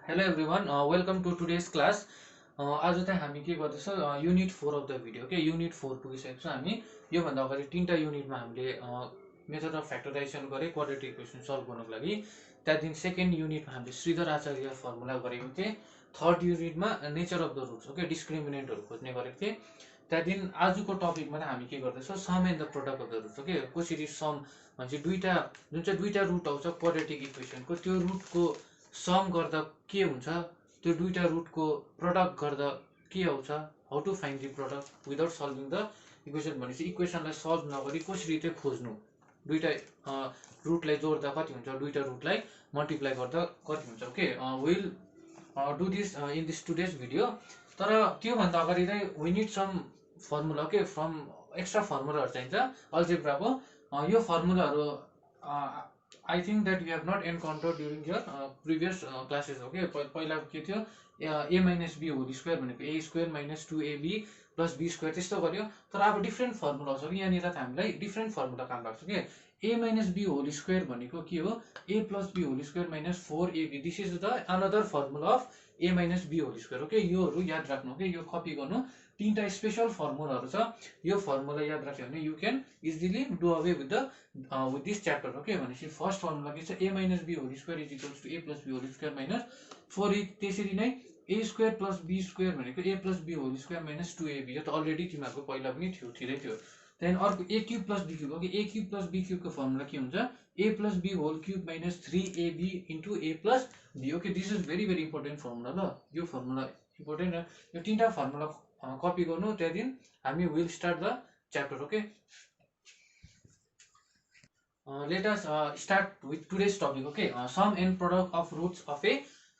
Hello everyone, welcome to today's class. आज चाहिँ हामी के गर्दैछ युनिट 4 अफ द भिडियो के युनिट 4 पुगिसकेको छ। हामी योभन्दा अगाडि तीनटा युनिटमा हामीले मेथड अफ फ्याक्टराइजेसन गरे क्वाड्रेटिक इक्वेसन सल्भ गर्नको लागि। त्यहाँदेखि सेकेन्ड युनिटमा हामीले श्रीधर आचार्य फर्मुला गरेको थिएँ। थर्ड युनिटमा nature of the roots okay डिस्क्रिमिनेन्टहरू खोज्ने गरेको थिएँ। त्यहाँदेखि आजको टपिकमा चाहिँ हामी के गर्दैछौँ sum and the product of the roots okay कसरी सम भनेपछि जुन चाहिँ दुईटा रुट आउँछ क्वाड्रेटिक इक्वेसनको त्यो रुटको सम गर्दा के हुन्छ, त्यो दुईटा रुटको प्रोडक्ट गर्दा के आउँछ, how to find the product without solving the equation भनेपछि इक्वेसनलाई सल्भ नगरी कसरी चाहिँ खोज्नु, दुईटा रुटलाई जोड्दा कति हुन्छ, दुईटा रुटलाई मल्टिप्लाई गर्दा कति हुन्छ। Okay will do this in this today's video. तर त्योभन्दा अगाडि चाहिँ वी निड सम फर्मुला के फ्रम एक्स्ट्रा फर्मुलाहरू चाहिन्छ अल्जेब्राको। यो फर्मुलाहरू I think that you have not encountered during your previous classes. Okay, पहिला के थियो a minus b whole square भनेको a square minus 2ab plus b square त्यस्तो गर्यो। तर अब डिफ्रेन्ट फर्मुला छ कि यहाँनिर त हामीलाई डिफ्रेन्ट फर्मुला काम लाग्छ के। a minus b whole square भनेको के हो, a plus b whole square minus 4ab। This is the another formula of a minus b whole square. Okay योहरू याद राख्नु के, यो कपी गर्नु। तीनटा स्पेशल फर्मुलाहरू छ, यो फर्मुला याद राख्यो भने you can easily do away with this chapter. Okay भनेपछि फर्स्ट फर्मुला के छ, a minus b whole square is equals to a plus b whole square minus 4a। त्यसरी नै a square plus b square भनेको a plus b whole square minus 2ab। यो त already तिमीहरूको पहिला पनि थिरै थियो। त्यहाँदेखि अर्को a cube plus b cube. Okay a cube plus b क्युबको फर्मुला के हुन्छ, a plus b whole cube minus 3ab into a plus b। Okay this is very very important formula. ल यो फर्मुला इम्पोर्टेन्ट, यो तीनटा formula copy गर्नु। त्यहाँदेखि हामी will start the chapter. Okay let us start with today's topic. Okay sum and product of roots of a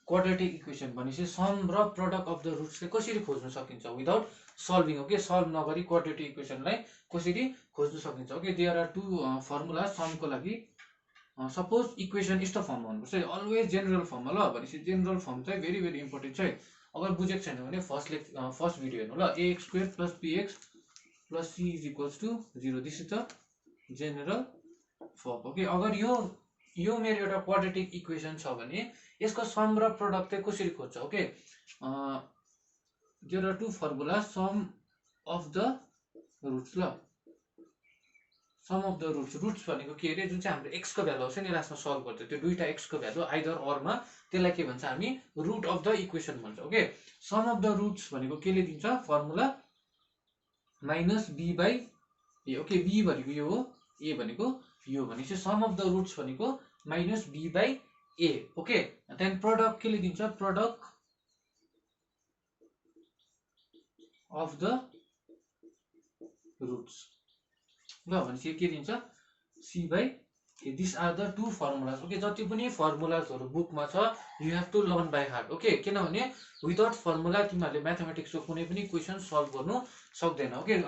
quadratic equation भनेपछि sum र product of the roots चाहिँ कसरी खोज्न सकिन्छ विदाउट सल्भिङ। ओके सल्भ नगरी क्वाड्रेटिक इक्वेसनलाई कसरी खोज्न सकिन्छ। Okay there are two formula समको लागि। सपोज इक्वेसन यस्तो फर्ममा हुनुपर्छ, अलवेज जेनरल फर्ममा। ल भनेपछि जेनरल फर्म चाहिँ भेरी भेरी इम्पोर्टेन्ट छ है। अगर बुझेको छैन भने फर्स्ट भिडियो हेर्नु ल। ax square plus bx plus c is equals to 0। This is the general form. Okay अगर यो मेरो एउटा क्वाड्रेटिक इक्वेसन छ भने यसको सम र प्रोडक्ट चाहिँ कसरी खोज्छ। Okay there are two formula sum of the roots. ल सम अफ द रुट्स भनेको के अरे, जुन चाहिँ हाम्रो एक्स को भ्यालु आउँछ नि लास्टमा सल्भ गर्छ, त्यो दुईटा एक्स को भ्यालु आइदर अरमा त्यसलाई के भन्छ हामी रुट अफ द इक्वेसन भन्छ। Okay sum of the roots भनेको केले दिन्छ, formula minus be by A. Okay B भनेको यो हो, ए भनेको यो भनेपछि सम अफ द रुट्स भनेको minus be by A. Okay त्यहाँदेखि प्रोडक्ट केले दिन्छ, प्रोडक्ट अफ द रुट्स। ल भनेपछि के दिन्छ, C by A. This are the two formulas. Okay जति पनि फर्मुलाजहरू बुकमा छ you have to learn by heart. Okay किनभने विदाउट फर्मुला तिमीहरूले म्याथमेटिक्सको कुनै पनि क्वेसन सल्भ गर्नु सक्दैन। ओके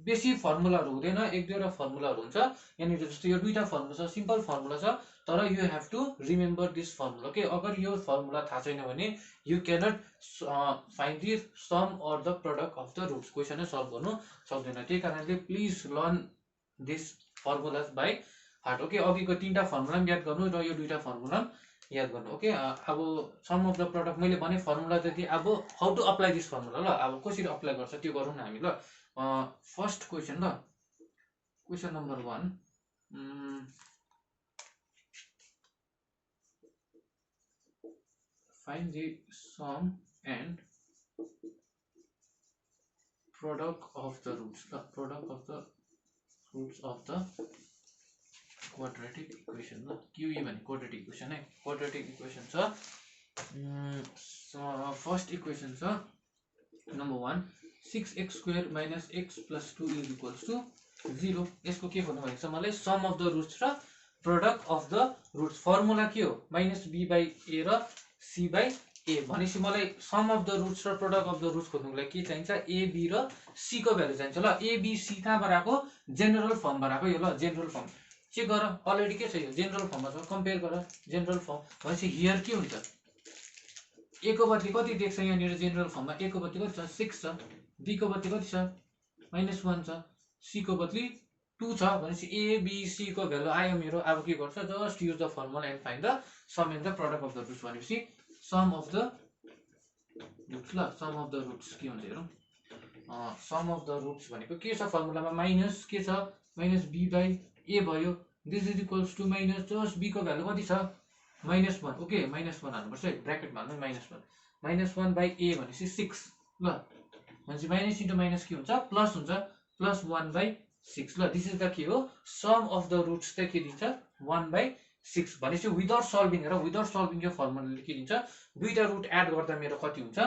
बेसी फर्मुलाहरू हुँदैन, एक दुईवटा फर्मुलाहरू हुन्छ। यहाँनिर जस्तो यो दुईटा फर्मुला छ, सिम्पल फर्मुला छ, तर you have to remember this formula. Okay अगर यो फर्मुला थाहा छैन भने you cannot find the sum or the product of the roots, क्वेसनै सल्भ गर्नु सक्दैन। त्यही कारणले please learn this formulas by heart. Okay अघिको तीनटा फर्मुला पनि याद गर्नु र यो दुईटा फर्मुला पनि याद गर्नु। ओके अब सम अफ द प्रोडक्ट मैले भने फर्मुला जति, अब how to apply this formula. ल अब कसरी अप्लाई गर्छ त्यो गरौँ न हामी। ल फर्स्ट क्वेसन, ल question number 1, find the sum and product of the roots. The product of the roots of the quadratic equation. ल QE भने क्वाड्रेटिक इक्वेसन है, क्वाड्रेटिक इक्वेसन छ। फर्स्ट इक्वेसन छ number 1, 6x square minus x plus 2 is equals to 0। यसको के भन्नु भनेको छ मलाई, सम अफ द रुट्स र product of the roots. Formula के हो, माइनस बी बाई ए र सी बाई ए। भनेपछि मलाई सम अफ द रुट्स र प्रोडक्ट अफ द रुट्स खोज्नुको लागि के चाहिन्छ, ए बी र सी को भ्यालु चाहिन्छ। ल ए बी सी कहाँबाट आएको, जेनरल फर्मबाट आएको। यो ल जेनरल फर्म चेक गर, अलरेडी के छ यो जेनरल फर्ममा छ, कम्पेयर गर जेनरल फर्म। भनेपछि हियर के हुन्छ, ए को बदली कति देख्छ यहाँनिर जेनरल फर्ममा, ए को बदली कति छ 6 छ, बी को बदली कति छ -1 छ, सी को बदली 2 छ। भनेपछि ए बी सी को भ्यालु आयो मेरो। अब के गर्छ, just use the formula and find the sum and the product of the roots. भनेपछि सम अफ द रुट्स ल सम अफ द रुट्स के हुन्छ हेरौँ सम अफ द रुट्स भनेको के छ फर्मुलामा माइनस के छ माइनस बी बाई ए भयो this is equals to minus just B को भ्यालु कति छ -1 ओके -1 हाल्नुपर्छ है ब्र्याकेटमा हाल्नु -1 बाई ए भनेपछि 6 ल भनेपछि माइनस इन्टु माइनस के हुन्छ प्लस हुन्छ प्लस 1/6 ल दिस इज द के हो सम अफ द रुट्स चाहिँ के दिन्छ 1/6 भनेपछि विदाउट सल्भिङ र विदाउट सल्भिङ यो फर्मुलाले के दिन्छ दुईटा रुट एड गर्दा मेरो कति हुन्छ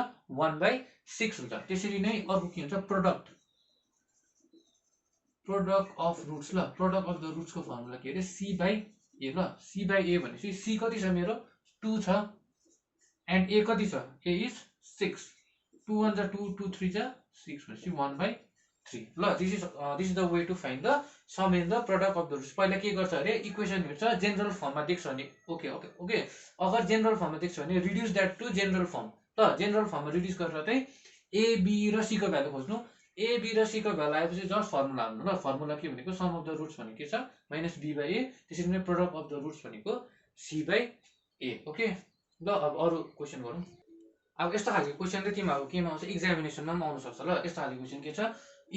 1/6 हुन्छ त्यसरी नै अर्को के हुन्छ प्रोडक्ट अफ रुट्स ल प्रोडक्ट अफ द रुट्स को फर्मुला के अरे c बाई ए ल c बाई ए भनेपछि c कति छ मेरो 2 छ एन्ड a कति छ a इज 6 2 1 जा 2 2 3 जा 6 भनेपछि 1/3 ल this is the way to find the sum in the product of the roots पहिला के गर्छ अरे इक्वेसन हेर्छ जेनरल फर्ममा देख्छ भने ओके ओके ओके अगर जेनरल फर्ममा देख्छ भने reduce that to general form ल जेनरल फर्ममा रिड्युस गरेर चाहिँ ए बी र सी को भ्यालु खोज्नु ए बी र सी को भ्यालु आएपछि जस्ट फर्मुला हाल्नु ल फर्मुला के भनेको सम अफ द रुट्स भनेको के छ माइनस बी बाई ए त्यसरी नै प्रोडक्ट अफ द रुट्स भनेको सी बाई ए ओके ल अब अरू क्वेसन गरौँ अब यस्तो खालको क्वेसन चाहिँ तिमीहरूको केमा आउँछ एक्जामिनेसनमा पनि आउन सक्छ ल यस्तो खालको क्वेसन के छ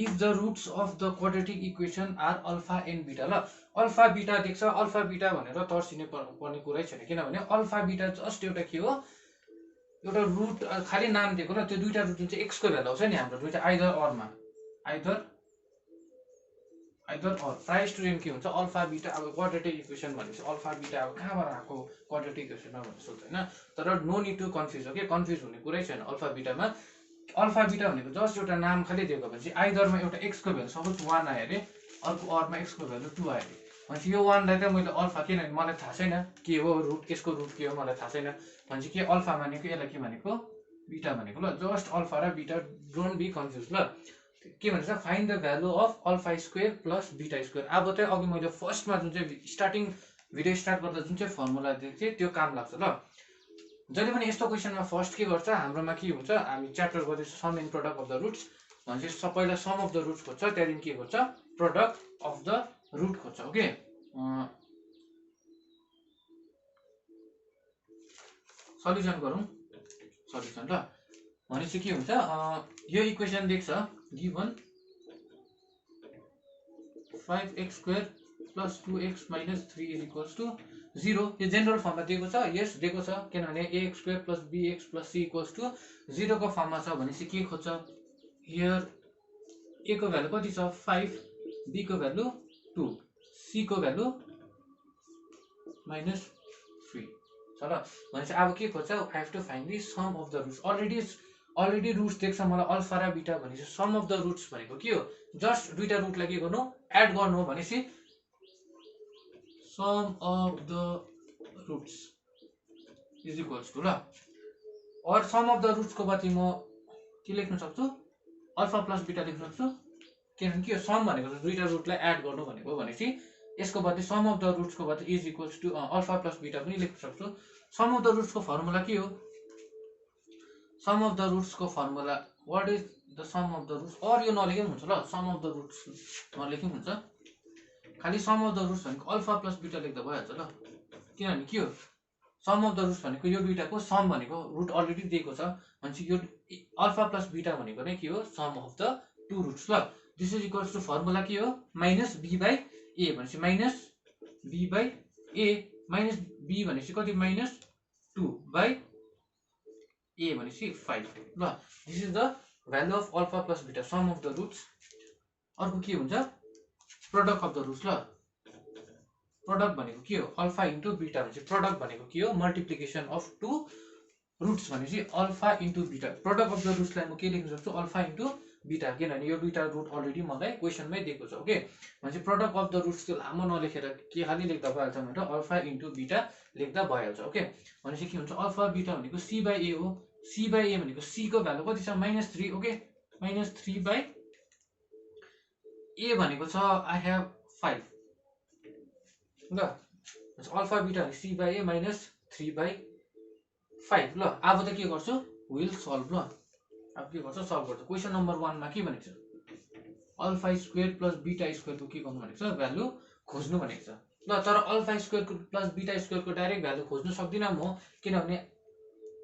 if the roots of the quadratic equation are alpha and beta ल अल्फा बीटा देख्छ अल्फा बीटा भनेर तर्सिने पर्ने कुरै छैन किनभने अल्फा बीटा जस्ट एउटा के हो एउटा रुट खाली नाम दिएको ल त्यो दुईटा रुट जुन चाहिँ एक्स को भ्यालु आउँछ नि हाम्रो दुईटा आइदर अरमा आइदर अर प्राइस स्टुडेन्ट के हुन्छ अल्फा बीटा अब क्वाड्रेटिक इक्वेसन भनेपछि अल्फा बीटा अब कहाँबाट आएको क्वाड्रेटिक इक्वेसनमा भन्ने सोध्छ होइन तर नो निड टु कन्फ्युज हो कि कन्फ्युज हुने कुरै छैन अल्फा बीटामा अल्फा बीटा भनेको जस्ट एउटा नाम खाली दिएको भनेपछि आइदरमा एउटा एक्स को भ्यालु सपोज 1 आयो अरे अर्को अरमा एक्स को भ्यालु 2 आयो अरे भनेपछि यो 1 लाई त मैले अल्फा किनभने मलाई थाहा छैन के हो रुट यसको रुट के हो मलाई थाहा छैन भनेपछि के अल्फा भनेको यसलाई के भनेको बीटा भनेको ल जस्ट अल्फा र बीटा डोन्ट बी कन्फ्युज ल के भन्छ find the value of alpha square plus beta square अब चाहिँ अघि मैले फर्स्टमा जुन चाहिँ स्टार्टिङ भिडियो स्टार्ट गर्दा जुन चाहिँ फर्मुला दिएको थिएँ त्यो काम लाग्छ ल जहिले पनि यस्तो क्वेसनमा फर्स्ट के गर्छ हाम्रोमा के हुन्छ हामी च्याप्टर गर्दैछ sum in product of the roots भनेपछि पहिला सम अफ द रुट्स खोज्छ त्यहाँदेखि के खोज्छ प्रोडक्ट अफ द रुट खोज्छ ओके सल्युसन गरौँ सल्युसन ल भनेपछि के हुन्छ यो इक्वेसन देख्छ given 5x square plus 2x minus 3 is equals to 0 यो जेनरल फर्ममा दिएको छ यस दिएको छ किनभने ax square plus bx plus c equals to 0 को फर्ममा छ भनेपछि के खोज्छ हियर a को भ्यालु कति छ 5 b को भ्यालु 2 c को भ्यालु माइनस 3 छ ल भनेपछि अब के खोज्छ I have to find the sum of the roots already roots देख्छ मलाई अल्फा र बीटा भनेपछि सम अफ द रुट्स भनेको के हो जस्ट दुईटा रुटलाई के गर्नु एड गर्नु हो भनेपछि sum of the roots is equals to ल और सम अफ द रुट्स को बदली म के लेख्न सक्छु अल्फा प्लस बीटा लेख्न सक्छु किनभने के हो सम भनेको दुईटा रुटलाई एड गर्नु भनेको भनेपछि यसको बदली सम अफ द रुट्स को बदली is equals to alpha plus beta पनि लेख्न सक्छु सम अफ द रुट्स को फर्मुला के हो सम अफ द रुट्स को formula what is the sum of the roots और यो नलेखे पनि हुन्छ ल सम अफ द रुट्स नलेखे पनि हुन्छ खाली सम अफ द रुट्स भनेको अल्फा प्लस बीटा लेख्दा भइहाल्छ ल किनभने के हो सम अफ द रुट्स भनेको यो दुईटाको सम भनेको रुट अलरेडी दिएको छ भनेपछि यो अल्फा प्लस बीटा भनेको नै के हो sum of the two roots ल this is equals to formula के हो माइनस बी बाई ए भनेपछि minus be by a minus b भनेपछि कति माइनस 2 बाई ए भनेपछि 5 ल this is the value of alpha plus beta sum of the roots अर्को के हुन्छ प्रोडक्ट अफ द रुट्स ल प्रोडक्ट भनेको के हो अल्फा इन्टु बीटा भनेपछि प्रोडक्ट भनेको के हो मल्टिप्लिकेसन अफ टु रुट्स भनेपछि alpha into beta product of the रुट्सलाई म के लेख्न सक्छु अल्फा इन्टु बीटा किनभने यो दुईटा रुट अलरेडी मलाई क्वेसनमै दिएको छ ओके भनेपछि प्रोडक्ट अफ द रुट्स त्यो लामो नलेखेर के खाली लेख्दा भइहाल्छ भनेर अल्फा इन्टु बीटा लेख्दा भइहाल्छ ओके भनेपछि के हुन्छ अल्फा बीटा भनेको सी बाई ए हो सी बाई ए भनेको सी को भ्यालु कति छ -3 ओके -3 बाई ए भनेको छ आई हेभ 5 ल अल्फा बीटा भने सी बाई ए -3 बाई 5 ल अब त के गर्छु विल सल्भ ल अब के गर्छ सल्भ गर्छ क्वेसन नम्बर 1 मा के भनेको छ alpha square plus beta square को के गर्नु भनेको छ भ्यालु खोज्नु भनेको छ ल तर alpha square plus beta square को डाइरेक्ट भ्यालु खोज्न सक्दिन म किनभने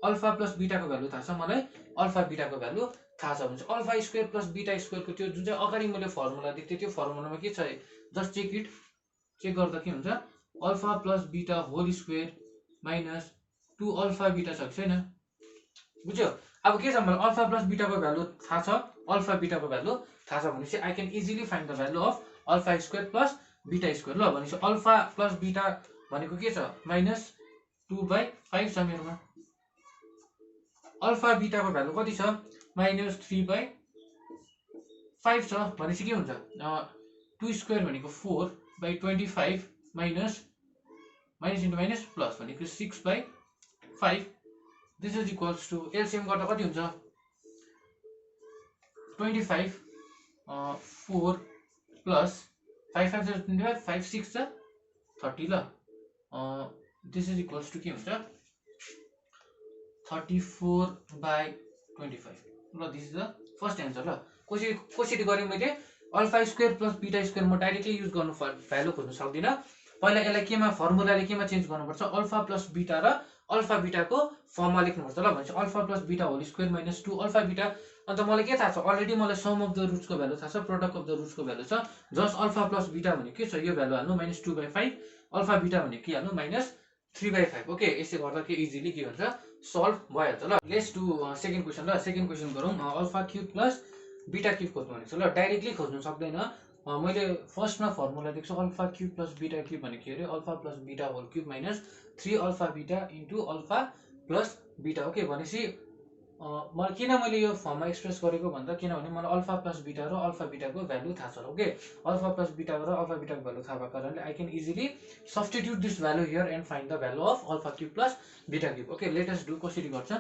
अल्फा प्लस बीटाको भ्यालु थाहा छ मलाई, अल्फा बीटाको भ्यालु थाहा छ भने चाहिँ अल्फा स्क्वायर प्लस बीटा स्क्वायरको त्यो जुन चाहिँ अगाडि मैले फर्मुला दिएको थिएँ त्यो फर्मुलामा के छ जस्ट चेक गर्दा के हुन्छ, alpha plus beta whole square minus 2 alpha beta छ कि छैन, बुझ्यो। अब के छ मलाई अल्फा प्लस बीटाको भ्यालु थाहा छ, अल्फा बीटाको भ्यालु थाहा छ भनेपछि I can easily find the value of alpha square plus beta square. ल भनेपछि अल्फा प्लस बीटा भनेको के छ -2/5 छ मेरोमा, अल्फा बीटाको भ्यालु कति छ -3/5 छ भनेपछि के हुन्छ 2 स्क्वायर भनेको 4/25 माइनस इन्टु माइनस प्लस भनेको 6/5। This is equals to LCM गर्दा कति हुन्छ 25 4 प्लस 5 5 25 5 6 30 ल दिस इज इक्वल्स टु के हुन्छ 34/25 ल this is the first answer. ल कसरी गरेँ मैले alpha square plus beta square म डाइरेक्टली युज गर्नु भ्यालु खोज्न सक्दिनँ, पहिला यसलाई केमा फर्मुलाले केमा चेन्ज गर्नुपर्छ अल्फा प्लस बीटा र अल्फा बीटाको फर्ममा लेख्नुपर्छ। ल भनेपछि alpha plus beta whole square minus 2 alpha beta, अन्त मलाई के थाहा छ अलरेडी मलाई सम अफ द रुट्सको भ्यालु थाहा छ, प्रोडक्ट अफ द रुट्सको भ्यालु छ, जस्ट अल्फा प्लस बीटा भनेको के छ यो भ्यालु हाल्नु -2/5, अल्फा बीटा भनेको के हाल्नु -3/5। ओके यसै गर्दा के इजिली के हुन्छ सल्भ भइहाल्छ। ल लेट्स डु सेकेन्ड क्वेसन। ल सेकेन्ड क्वेसन गरौँ। Alpha cube plus beta cube खोज्नु भनेको छ। ल डाइरेक्टली खोज्नु सक्दैन, मैले फर्स्टमा फर्मुला लेख्छु alpha cube plus beta cube भनेको के अरे alpha plus beta whole cube minus 3 alpha beta into alpha plus beta. Okay भनेपछि मैले यो फर्ममा एक्सप्रेस गरेको भन्दा किनभने मलाई अल्फा प्लस बीटा र अल्फा बीटाको भ्यालु थाहा छ। ओके अल्फा प्लस बीटा र अल्फा बीटाको भ्यालु थाहा भएको कारणले I can easily substitute this value here and find the value of alpha cube plus beta cube. Okay let us do कसरी गर्छ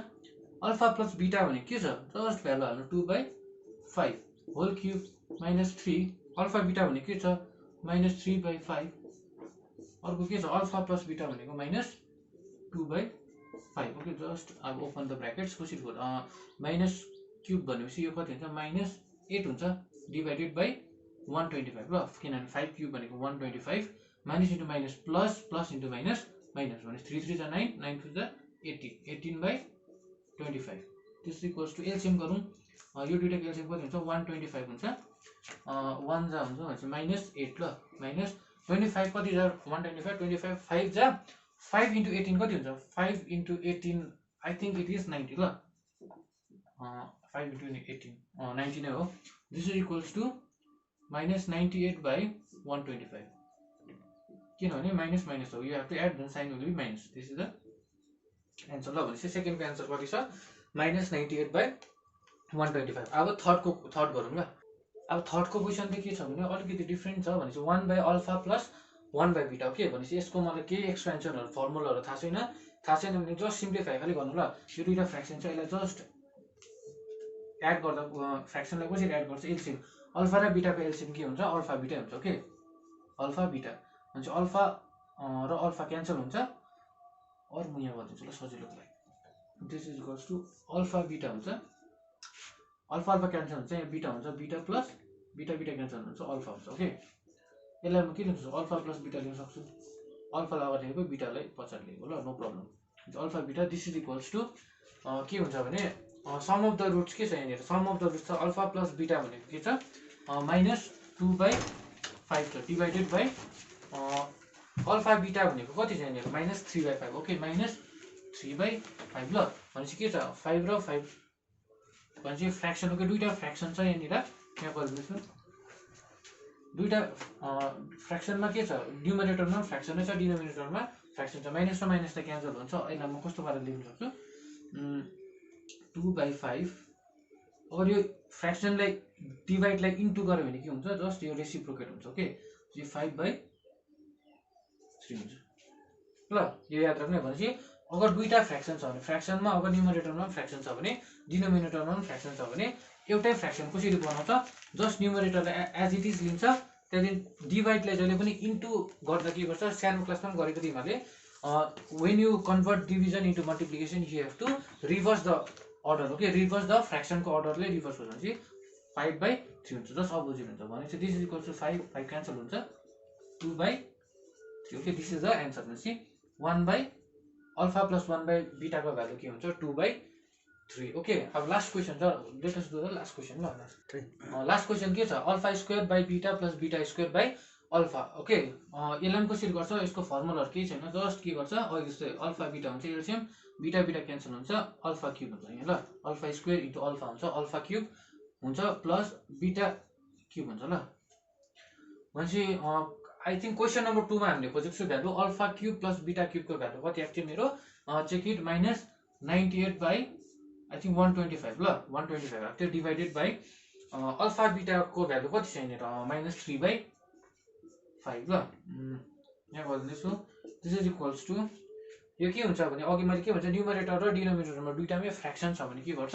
अल्फा प्लस बीटा भने के छ जस्ट भ्यालु हाल्नु 2/5 whole cube minus 3 alpha beta भने के छ -3/5, अर्को के छ अल्फा प्लस बीटा भनेको -2/5। ओके जस्ट अब ओपन द ब्र्याकेट्स कसरी गर्नु माइनस क्युब भनेपछि यो कति हुन्छ -8 हुन्छ डिभाइडेड बाई 125 ल किनभने 5 क्युब भनेको 125 minus into minus plus plus into minus minus भने 3 3 जा 9 9 2 जा 18 18/25 दिस इक्वल्स टु एलसिएम गरौँ यो दुईटाको एलसिएम कति हुन्छ 125 हुन्छ 1 जा हुन्छ भनेपछि -8 ल माइनस 25 कति जा 125 25 5 जा 5 इन्टु 18 कति हुन्छ 5 into 18 I think it is 90 ल 5 इन्टु 18 90 नै हो। दिस इज इक्वल्स टु -98/125 किनभने माइनस माइनस हो you have to add then sign will be minus this is the answer. ल भनेपछि सेकेन्डको एन्सर कति छ -98/125। अब थर्ड गरौँ ल। अब थर्डको क्वेसन चाहिँ के छ भने अलिकति डिफ्रेन्ट छ भनेपछि 1/अल्फा प्लस 1/बीटा। ओके भनेपछि यसको मलाई केही एक्सपेन्सनहरू फर्मुलाहरू थाहा छैन भने जस्ट सिम्प्लिफाई खालि गर्नु ल। यो दुईवटा फ्रेक्सन छ यसलाई जस्ट एड गर्दा फ्रेक्सनलाई कसरी एड गर्छ एलसिएम अल्फा र बीटाको एलसिएम के हुन्छ अल्फा बीटा हुन्छ। ओके अल्फा बीटा भनेपछि अल्फा र अल्फा क्यान्सल हुन्छ अरू म यहाँ गरिदिन्छु ल सजिलोको लागि this is equals to alpha beta हुन्छ अल्फा अल्फा क्यान्सल हुन्छ यहाँ बीटा हुन्छ beta plus beta beta cancel हुन्छ अल्फा हुन्छ। ओके यसलाई म के लेख्न सक्छु अल्फा प्लस बीटा लेख्न सक्छु अल्फालाई अगाडि लेखेको बीटालाई पछाडि लेखेको ल no problem alpha beta this is equals to के हुन्छ भने सम अफ द रुट्स के छ यहाँनिर सम अफ द रुट्स छ अल्फा प्लस बीटा भनेको के छ -2/5 छ डिभाइडेड बाई अल्फा बीटा भनेको कति छ यहाँनिर -3/5। ओके -3/5 ल भनेपछि के छ 5 र 5 भनेपछि फ्रेक्सन। ओके दुईटा फ्रेक्सन छ यहाँनिर यहाँ गरिदिनुहोस् न दुईटा फ्रेक्सनमा के छ न्युमरेटरमा फ्रेक्सन छ डिनोमिनेटरमा फ्रेक्सन छ माइनस र माइनस त क्यान्सल हुन्छ यसलाई म कस्तो पाराले लेख्न सक्छु 2/5 अगर यो फ्रेक्सनलाई डिभाइडलाई इन्टु गऱ्यो भने के हुन्छ जस्ट यो रेसिप्रोकेट हुन्छ। ओके यो 5/3 हुन्छ ल यो याद राख्नु भनेपछि अगर दुईटा फ्रेक्सन छ भने फ्रेक्सनमा अगर न्युमरेटरमा फ्रेक्सन छ भने डिनोमिनेटरमा फ्रेक्सन छ भने एउटै फ्रेक्सन कसरी बनाउँछ जस्ट न्युमरेटरलाई एज इट इज लिन्छ त्यहाँदेखि डिभाइडलाई जहिले पनि इन्टु गर्दा के गर्छ सानो क्लासमा पनि गरेको तिमीहरूले when you convert division into multiplication you have to reverse the order। Okay reverse the फ्रेक्सनको अर्डरले रिभर्स हुन्छ भने 5/3 हुन्छ जस्ट अपोजिट हुन्छ भनेपछि this is equals to 5 5 cancel हुन्छ 2/3। Okay this is the answer भनेपछि 1/ अल्फा प्लस 1/β को भ्यालु के हुन्छ 2/3 ओके। अब लास्ट क्वेसन छ, let us do the last question ल। लास्ट क्वेसन के छ, alpha square by beta plus beta square by alpha okay. यसलाई पनि कसरी गर्छ, यसको फर्मुलाहरू केही छैन, जस्ट के गर्छ अघि जस्तै अल्फा बीटा हुन्छ एलसिएम, बीटा बीटा क्यान्सल हुन्छ, अल्फा क्युब हुन्छ यहाँ ल, अल्फा स्क्वायर इन्टु अल्फा हुन्छ, अल्फा क्युब हुन्छ प्लस बीटा क्युब हुन्छ ल। भनेपछि आई थिङ्क क्वेसन नम्बर 2 मा हामीले खोजेको छु value alpha cube plus beta क्युबको भ्यालु कति आएको थियो मेरो, check it, minus 98 by I think 125 ल, 125 आएको थियो, डिभाइडेड बाई अल्फा बीटाको भ्यालु कति छ यहाँनिर -3/5 ल। यहाँ गरिदिन्छु, दिस इज इक्वल्स टु, यो के हुन्छ भने अघि मैले के भन्छ न्युमरेटर र डिनोमिनेटरमा दुईटामै फ्र्याक्सन छ भने के गर्छ,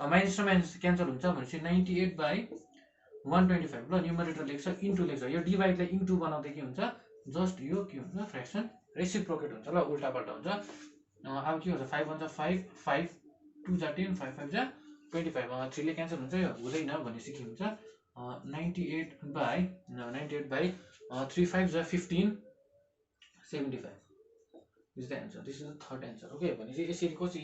माइनस र माइनस क्यान्सल हुन्छ भनेपछि 98/125 ल, न्युमरेटर लेख्छ इन्टु लेख्छ, यो डिभाइडलाई इन्टु बनाउँदै के हुन्छ जस्ट यो के हुन्छ फ्र्याक्सन रेसिप्रोकेट हुन्छ ल, उल्टापल्टा हुन्छ। अब के हुन्छ 5 1 5 5 2 जा 10 5 5 जा 25 3 ले क्यान्सल हुन्छ, यो हुँदैन भनेपछि के हुन्छ 98/3 5 जा 15 75 this the answer, this is the third answer okay. भनेपछि यसरी कसरी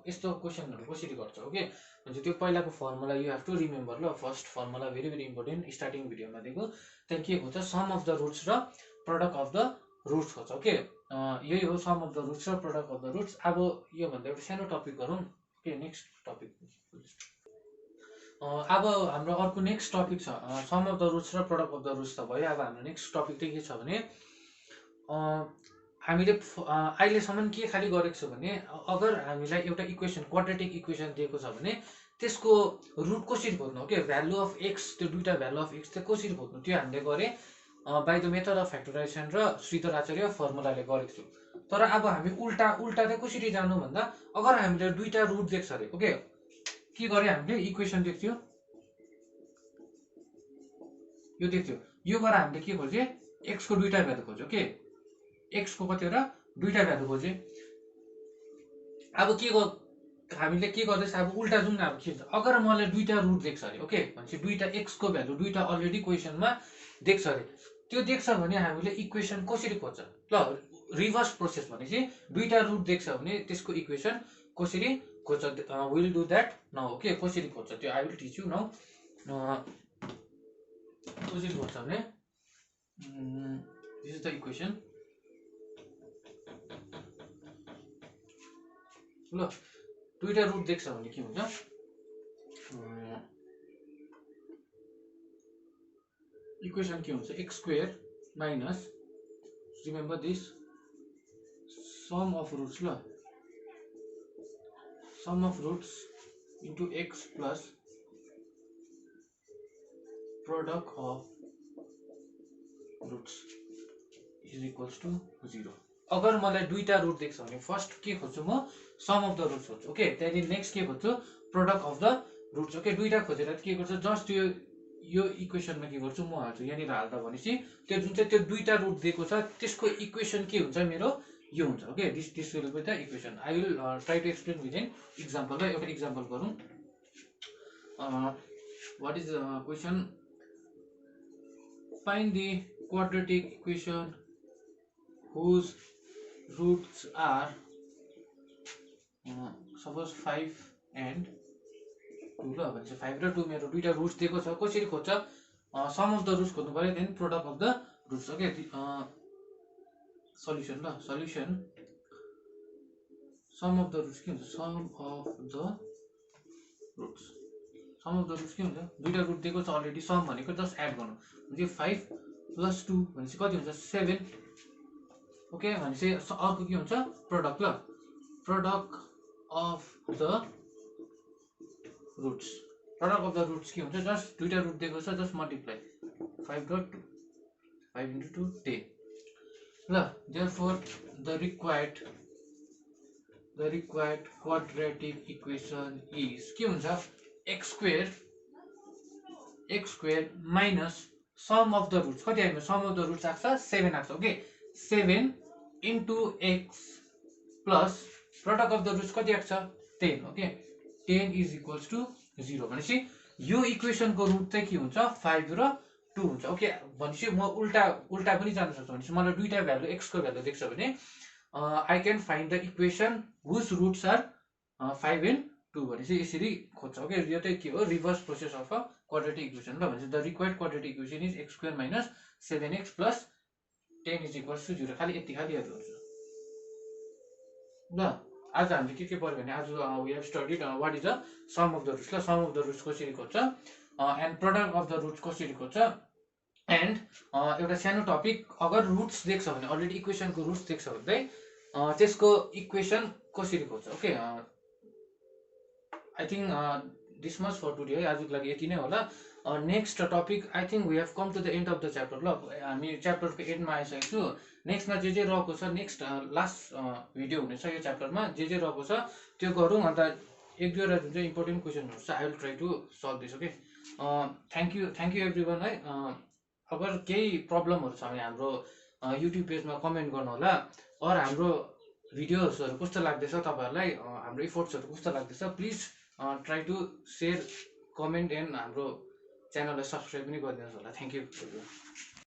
यस्तो क्वेसनहरू कसरी गर्छ ओके। भने त्यो पहिलाको formula you have to remember ल, first formula very very important, starting भिडियोमा दिएको, त्यहाँदेखि के हुन्छ सम अफ द रुट्स र प्रडक्ट अफ द रुट्स खोज्छ ओके। यही हो सम अफ द रुट्स र प्रडक्ट अफ द रुट्स। अब योभन्दा एउटा सानो टपिक गरौँ ओके, नेक्स्ट टपिक। अब हाम्रो अर्को नेक्स्ट टपिक छ सम अफ द रुट्स र प्रडक्ट अफ द रुट्स त भयो। अब हाम्रो नेक्स्ट टपिक चाहिँ के छ भने हामीले अहिलेसम्म के खालि गरेको छु भने अगर हामीलाई एउटा इक्वेसन क्वाड्रेटिक इक्वेसन दिएको छ भने त्यसको रुट कसरी खोज्नु ओके, भ्यालु अफ एक्स, त्यो दुईटा भ्यालु अफ एक्स चाहिँ कसरी खोज्नु त्यो हामीले गरे by the method of factorisation र श्रीधर आचार्य फर्मुलाले गरेको छु। तर अब हामी उल्टा चाहिँ कसरी जानु भन्दा अगर हामीले दुईटा रुट देख्छ अरे ओके, के गरे हामीले इक्वेसन देख्थ्यो यो देख्थ्यो, यो गरेर हामीले के खोजे एक्स को दुईटा भ्यालु खोज्यो ओके, एक्स को कतिवटा दुईटा भ्यालु खोजे। अब हामीले के गर्दैछ अब उल्टा जाउँ न, अब के हुन्छ अगर मलाई दुईटा रुट देख्छ अरे ओके, भनेपछि दुईटा एक्स को भ्यालु दुईटा अलरेडी क्वेसनमा देख्छ अरे, त्यो देख्छ भने हामीले इक्वेसन कसरी खोज्छ ल, रिभर्स प्रोसेस भनेपछि दुईटा रुट देख्छ भने त्यसको इक्वेसन कसरी खोज्छ, will do that now okay. कसरी खोज्छ त्यो I will teach you now. कसरी खोज्छ भने दिस इज द इक्वेसन ल, दुईटा रुट देख्छ भने के हुन्छ इक्वेसन के हुन्छ x square minus remember this sum of roots ल, sum of roots into x plus product of roots is equals to 0। अगर मलाई दुईटा रुट देख्छ भने फर्स्ट के खोज्छु म सम अफ द रुट्स खोज्छु ओके, त्यहाँदेखि नेक्स्ट के खोज्छु product of the roots okay. दुईटा खोजेर के गर्छु जस्ट यो इक्वेसनमा के गर्छु म हाल्छु यहाँनिर हाल्दा भनेपछि त्यो जुन चाहिँ त्यो दुईटा रुट दिएको छ त्यसको इक्वेसन के हुन्छ मेरो यो हुन्छ okay, this will be the equation. I will try to explain with an example. र एउटा इक्जाम्पल गरौँ, what is question, find the quadratic equation whose roots are suppose 5 and 2 ल, भनेपछि 5 र 2 मेरो दुईटा रुट्स दिएको छ, कसरी खोज्छ सम अफ द रुट्स खोज्नु पर्यो, then product of the roots okay. Solution ल, solution sum of the roots के हुन्छ, sum of the roots, sum of the roots के हुन्छ दुईटा रुट दिएको छ अलरेडी, सम भनेको जस्ट एड गर्नु भनेपछि 5 + 2 भनेपछि कति हुन्छ 7 ओके। भनेपछि अर्को के हुन्छ प्रोडक्ट ल, product of the roots, product of the roots के हुन्छ जस्ट दुईटा रुट दिएको छ जस्ट मल्टिप्लाई 5 × 2 5 × 2 10 ल। Therefore the required quadratic equation is के हुन्छ x square minus sum of the roots, कति आयो सम अफ द रुट्स आएको छ 7 आएको छ okay, 7 into x plus product of the roots कति आएको छ 10 ओके, 10 is equals to 0। भनेपछि यो इक्वेसनको रुट चाहिँ के हुन्छ 5 र 2 हुन्छ ओके। भनेपछि म उल्टा पनि जान सक्छु, भनेपछि मलाई दुईटा भ्यालु x को भ्यालु देख्छ भने I can find the equation whose roots are 5 and 2 भने चाहिँ यसरी खोज्छ। ओके, यो चाहिँ के हो, reverse process of a quadratic equation ल भने the required quadratic equation is x square minus 7x plus 10 is equals to 0। खालि यति खालि हेर्नु हुन्छ ल। आज हामीले के पढ्यो भने आज we have studied what is the sum of the roots ल। सम अफ द रुट्स कसरी खोज्छ and product of the roots कसरी खोज्छ एन्ड एउटा सानो टपिक, अगर रुट्स देख्छ भने अलरेडी इक्वेसनको रुट्स देख्छ भने चाहिँ त्यसको इक्वेसन कसरी खोज्छ। Okay, I think this much for today है, आजको लागि यति नै होला। Next topic I think we have come to the end of the chapter ल। हामी च्याप्टरको एन्डमा आइसकेको छु। नेक्स्टमा जे रहेको छ, नेक्स्ट लास्ट भिडियो हुनेछ यो च्याप्टरमा, जे रहेको छ त्यो गरौँ। अन्त एक दुईवटा जुन चाहिँ इम्पोर्टेन्ट क्वेसनहरू छ I will try to solve this. Okay, thank you everyone है। अगर केही प्रब्लमहरू छ भने हाम्रो युट्युब पेजमा कमेन्ट गर्नु होला। और हाम्रो भिडियोजहरू कस्तो लाग्दैछ तपाईँहरूलाई, हाम्रो इफोर्ट्सहरू कस्तो लाग्दैछ, please try to share, comment and हाम्रो च्यानललाई सब्सक्राइब पनि गरिदिनुहोस् होला। Thank you.